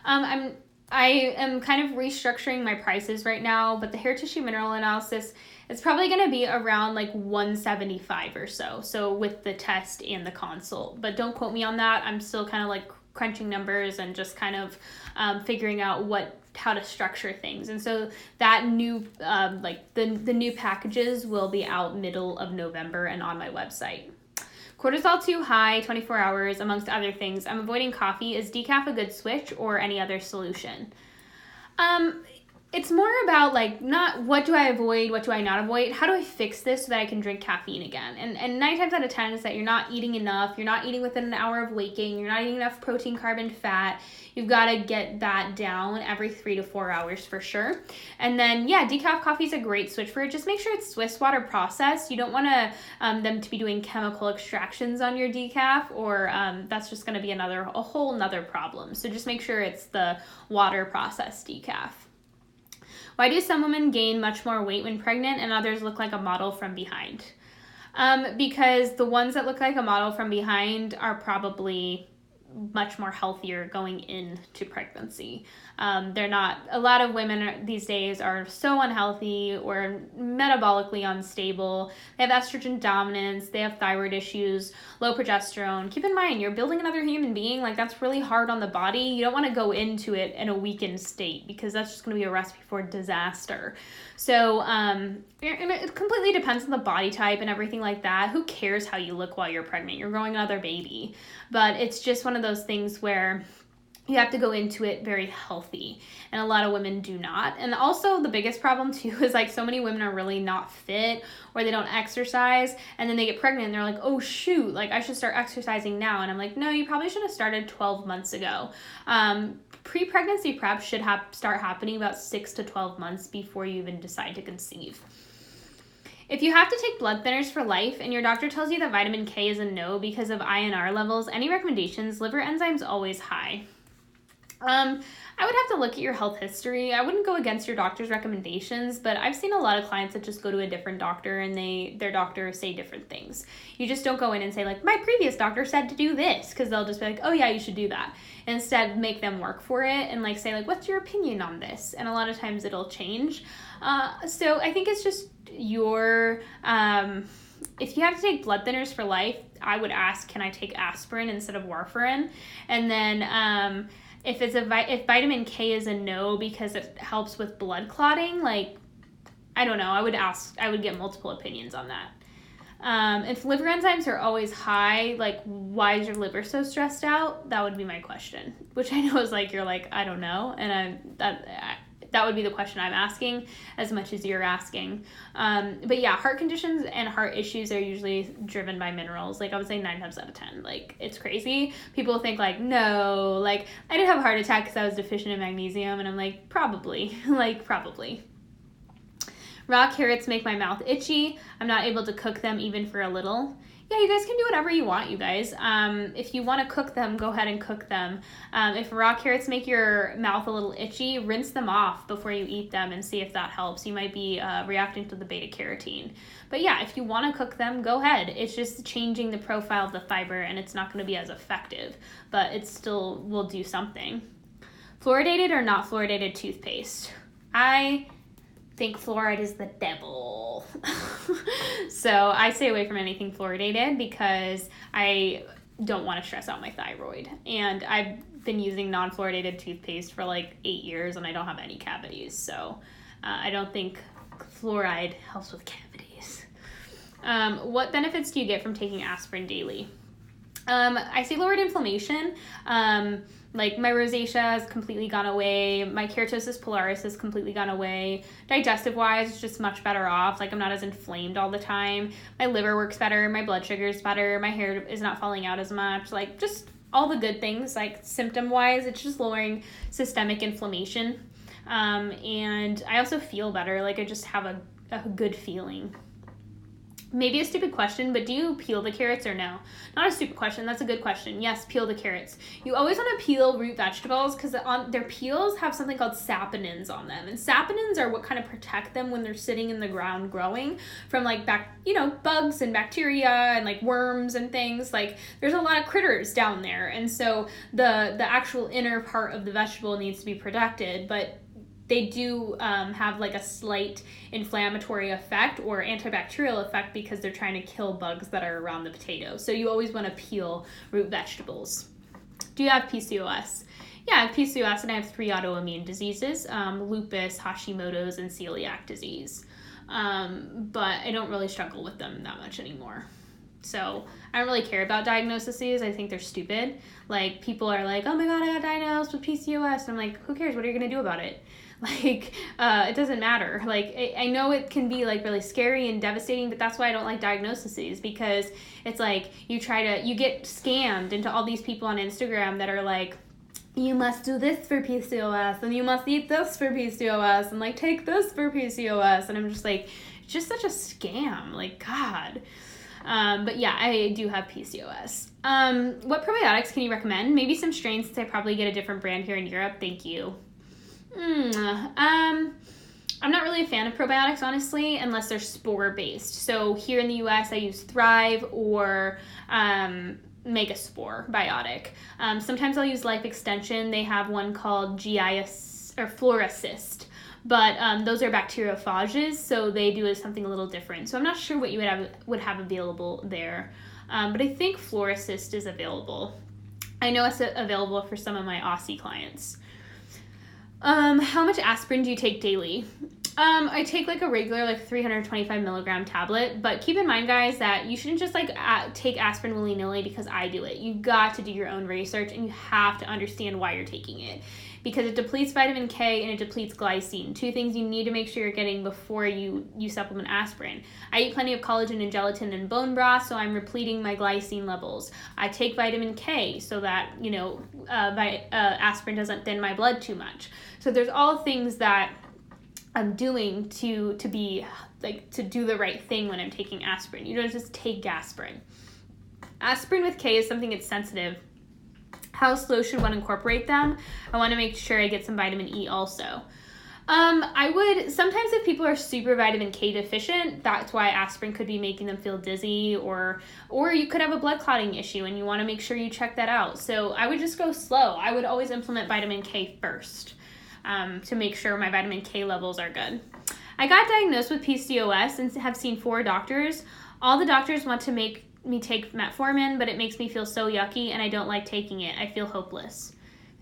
I am kind of restructuring my prices right now, but the hair tissue mineral analysis, it's probably going to be around like $175 or so. So with the test and the consult, but don't quote me on that. I'm still kind of like crunching numbers and just kind of figuring out how to structure things. And so that new the new packages will be out middle of November and on my website. Cortisol too high, 24 hours, amongst other things. I'm avoiding coffee. Is decaf a good switch or any other solution? It's more about like not what do I avoid, what do I not avoid, how do I fix this so that I can drink caffeine again? And 9 times out of 10 is that you're not eating enough, you're not eating within an hour of waking, you're not eating enough protein, carb, and fat. You've got to get that down every 3 to 4 hours for sure. And then yeah, decaf coffee is a great switch for it. Just make sure it's Swiss water processed. You don't want them to be doing chemical extractions on your decaf, or that's just going to be a whole nother problem. So just make sure it's the water processed decaf. Why do some women gain much more weight when pregnant and others look like a model from behind? Because the ones that look like a model from behind are probably much more healthier going into pregnancy. They're not, a lot of women these days are so unhealthy or metabolically unstable. They have estrogen dominance, they have thyroid issues, low progesterone. Keep in mind, you're building another human being, like that's really hard on the body. You don't want to go into it in a weakened state because that's just going to be a recipe for disaster. So, and it completely depends on the body type and everything like that. Who cares how you look while you're pregnant? You're growing another baby. But it's just one of those things where you have to go into it very healthy, and a lot of women do not. And also the biggest problem too is like so many women are really not fit or they don't exercise, and then they get pregnant and they're like, oh shoot, like I should start exercising now. And I'm like, no, you probably should have started 12 months ago. Pre-pregnancy prep should start happening about 6 to 12 months before you even decide to conceive. If you have to take blood thinners for life and your doctor tells you that vitamin K is a no because of INR levels, any recommendations? Liver enzymes always high. I would have to look at your health history. I wouldn't go against your doctor's recommendations, but I've seen a lot of clients that just go to a different doctor and their doctor say different things. You just don't go in and say like, my previous doctor said to do this, because they'll just be like, oh yeah, you should do that. Instead, make them work for it and like say like, what's your opinion on this? And a lot of times it'll change. So I think it's just your, if you have to take blood thinners for life, I would ask, can I take aspirin instead of warfarin? And then, if vitamin K is a no because it helps with blood clotting, like I don't know. I would get multiple opinions on that. If liver enzymes are always high, like, why is your liver so stressed out? That would be my question, which I know is like, you're like, I don't know. And that would be the question I'm asking as much as you're asking. But yeah, heart conditions and heart issues are usually driven by minerals. Like, I would say 9 times out of 10. Like, it's crazy. People think like, no, like, I didn't have a heart attack because I was deficient in magnesium. And I'm like, probably. Like, probably. Raw carrots make my mouth itchy. I'm not able to cook them even for a little. Yeah, you guys can do whatever you want, you guys. If you want to cook them, go ahead and cook them. If raw carrots make your mouth a little itchy, rinse them off before you eat them and see if that helps. You might be reacting to the beta carotene. But yeah, if you want to cook them, go ahead. It's just changing the profile of the fiber, and it's not going to be as effective, but it still will do something. Fluoridated or not fluoridated toothpaste? I think fluoride is the devil. So I stay away from anything fluoridated because I don't want to stress out my thyroid. And I've been using non-fluoridated toothpaste for like 8 years and I don't have any cavities. So I don't think fluoride helps with cavities. What benefits do you get from taking aspirin daily? I see lowered inflammation. Like, my rosacea has completely gone away. My keratosis pilaris has completely gone away. Digestive-wise, it's just much better off. Like, I'm not as inflamed all the time. My liver works better. My blood sugar is better. My hair is not falling out as much. Like, just all the good things. Like, symptom-wise, it's just lowering systemic inflammation. And I also feel better. Like, I just have a good feeling. Maybe a stupid question, but do you peel the carrots or no? Not a stupid question. That's a good question. Yes, peel the carrots. You always want to peel root vegetables because on their peels have something called saponins on them. And saponins are what kind of protect them when they're sitting in the ground growing from like bugs and bacteria and like worms and things. Like, there's a lot of critters down there. And so the actual inner part of the vegetable needs to be protected, but they do have like a slight inflammatory effect or antibacterial effect because they're trying to kill bugs that are around the potato. So you always want to peel root vegetables. Do you have PCOS? Yeah, I have PCOS and I have 3 autoimmune diseases, lupus, Hashimoto's, and celiac disease. But I don't really struggle with them that much anymore. So I don't really care about diagnoses. I think they're stupid. Like, people are like, oh my God, I got diagnosed with PCOS. And I'm like, who cares? What are you going to do about it? Like, it doesn't matter. Like, I know it can be like really scary and devastating, but that's why I don't like diagnoses, because it's like you get scammed into all these people on Instagram that are like, you must do this for PCOS and you must eat this for PCOS and like take this for PCOS. And I'm just like, it's just such a scam. Like, God. But yeah, I do have PCOS. What probiotics can you recommend? Maybe some strains, since I probably get a different brand here in Europe. Thank you. I'm not really a fan of probiotics, honestly, unless they're spore-based. So here in the US, I use Thrive or Megaspore biotic. Sometimes I'll use Life Extension. They have one called GIS or Fluoracist. But those are bacteriophages, so they do something a little different. So I'm not sure what you would have available there. But I think Fluoracist is available. I know it's available for some of my Aussie clients. How much aspirin do you take daily? I take like a regular 325 milligram tablet, but keep in mind, guys, that you shouldn't just take aspirin willy-nilly because I do it. You've got to do your own research and you have to understand why you're taking it, because it depletes vitamin K and it depletes glycine, 2 things you need to make sure you're getting before you supplement aspirin. I eat plenty of collagen and gelatin and bone broth, so I'm repleting my glycine levels. I take vitamin K so that, aspirin doesn't thin my blood too much. So there's all things that I'm doing to be to do the right thing when I'm taking aspirin. You don't just take aspirin. Aspirin with K is something that's sensitive. How slow should one incorporate them? I want to make sure I get some vitamin E also. I would, sometimes if people are super vitamin K deficient, that's why aspirin could be making them feel dizzy, or you could have a blood clotting issue and you want to make sure you check that out. So I would just go slow. I would always implement vitamin K first to make sure my vitamin K levels are good. I got diagnosed with PCOS and have seen 4 doctors. All the doctors want to make me take metformin, but it makes me feel so yucky and I don't like taking it. I feel hopeless.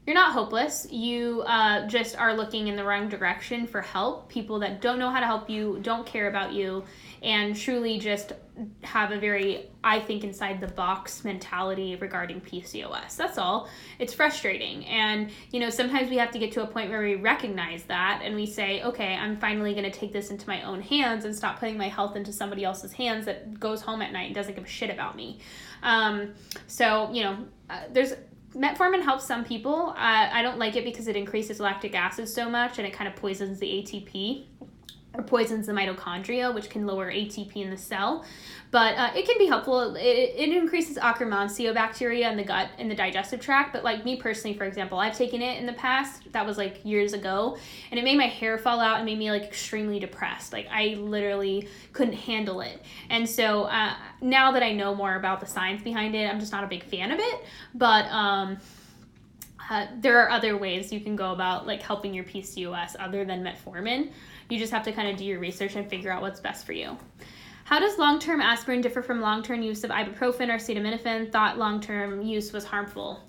You're not hopeless. You just are looking in the wrong direction for help. People that don't know how to help you, don't care about you, and truly just have a very, I think, inside the box mentality regarding PCOS. That's all. It's frustrating. And, sometimes we have to get to a point where we recognize that and we say, okay, I'm finally going to take this into my own hands and stop putting my health into somebody else's hands that goes home at night and doesn't give a shit about me. There's metformin helps some people. I don't like it because it increases lactic acid so much and it kind of poisons the ATP or poisons the mitochondria, which can lower ATP in the cell. But it can be helpful. It increases Akkermansia bacteria in the gut, in the digestive tract. But like me personally, for example, I've taken it in the past. That was like years ago. And it made my hair fall out and made me like extremely depressed. Like I literally couldn't handle it. And so now that I know more about the science behind it, I'm just not a big fan of it. But there are other ways you can go about like helping your PCOS other than metformin. You just have to kind of do your research and figure out what's best for you. How does long-term aspirin differ from long-term use of ibuprofen or acetaminophen? Thought long-term use was harmful.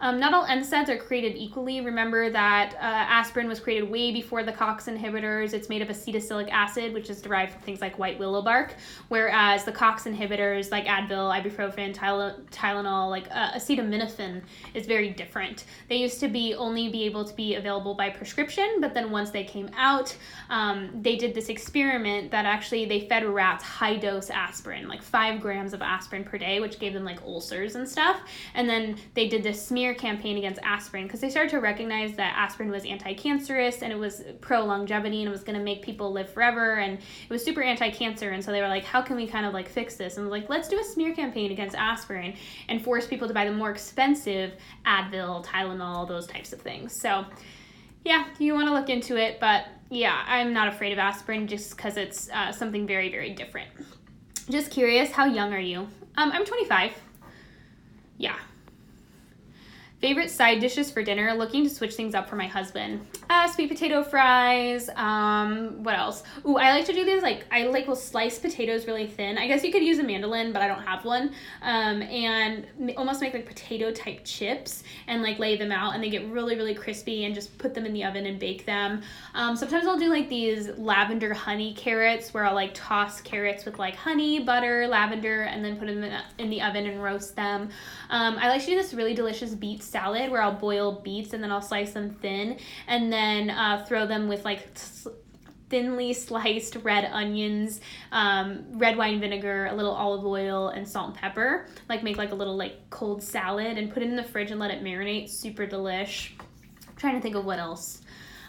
Not all NSAIDs are created equally. Remember that aspirin was created way before the COX inhibitors. It's made of acetylsalicylic acid, which is derived from things like white willow bark, whereas the COX inhibitors like Advil, ibuprofen, Tylenol, like acetaminophen is very different. They used to only be able to be available by prescription, but then once they came out, they did this experiment that actually they fed rats high-dose aspirin, like 5 grams of aspirin per day, which gave them like ulcers and stuff. And then they did this smear campaign against aspirin because they started to recognize that aspirin was anti-cancerous and it was pro-longevity and it was going to make people live forever and it was super anti-cancer. And so they were like, how can we kind of like fix this? And like, let's do a smear campaign against aspirin and force people to buy the more expensive Advil, Tylenol, those types of things. So yeah, you want to look into it, but yeah, I'm not afraid of aspirin just because it's something very, very different. Just curious, how young are you? I'm 25. Yeah. Favorite side dishes for dinner? Looking to switch things up for my husband. Sweet potato fries. What else? Ooh, I like to do these, will slice potatoes really thin. I guess you could use a mandolin, but I don't have one. And almost make like potato type chips and like lay them out and they get really, really crispy and just put them in the oven and bake them. Sometimes I'll do like these lavender honey carrots where I'll like toss carrots with like honey, butter, lavender, and then put them in the oven and roast them. I like to do this really delicious beet salad where I'll boil beets and then I'll slice them thin and then throw them with like thinly sliced red onions, red wine vinegar, a little olive oil, and salt and pepper. Like make like a little like cold salad and put it in the fridge and let it marinate. Super delish. I'm trying to think of what else.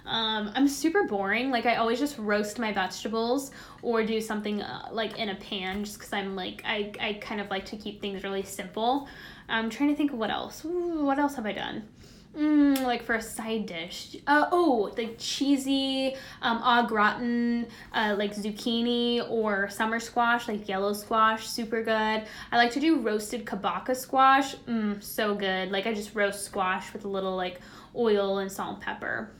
I'm super boring. Like I always just roast my vegetables or do something like in a pan just because I'm like, I kind of like to keep things really simple. I'm trying to think of what else. Ooh, what else have I done? Like for a side dish. Like cheesy au gratin, like zucchini or summer squash, like yellow squash, super good. I like to do roasted kabaka squash. So good. Like I just roast squash with a little like oil and salt and pepper.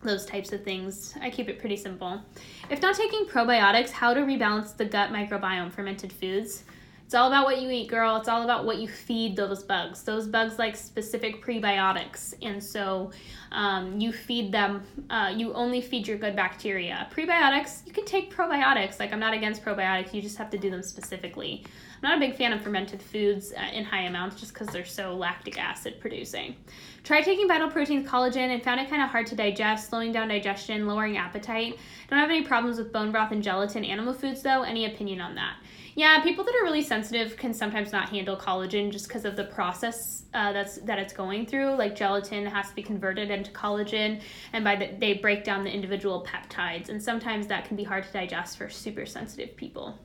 Those types of things. I keep it pretty simple. If not taking probiotics, how to rebalance the gut microbiome, fermented foods. It's all about what you eat, girl. It's all about what you feed those bugs. Those bugs like specific prebiotics. And so you feed them, you only feed your good bacteria. Prebiotics, you can take probiotics. Like I'm not against probiotics. You just have to do them specifically. I'm not a big fan of fermented foods in high amounts just because they're so lactic acid producing. Tried taking Vital Proteins collagen and found it kind of hard to digest, slowing down digestion, lowering appetite. Don't have any problems with bone broth and gelatin animal foods though. Any opinion on that? Yeah, people that are really sensitive can sometimes not handle collagen just because of the process that it's going through. Like gelatin has to be converted into collagen, and they break down the individual peptides, and sometimes that can be hard to digest for super sensitive people.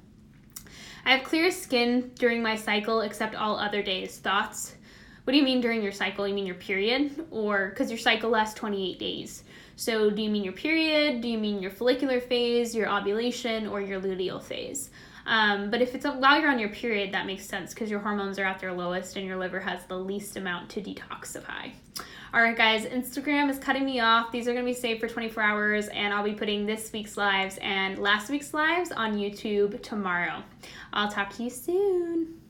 I have clear skin during my cycle except all other days. Thoughts? What do you mean during your cycle? You mean your period? Or because your cycle lasts 28 days. So do you mean your period? Do you mean your follicular phase, your ovulation, or your luteal phase? But if it's while you're on your period, that makes sense because your hormones are at their lowest and your liver has the least amount to detoxify. All right, guys, Instagram is cutting me off. These are going to be saved for 24 hours, and I'll be putting this week's lives and last week's lives on YouTube tomorrow. I'll talk to you soon.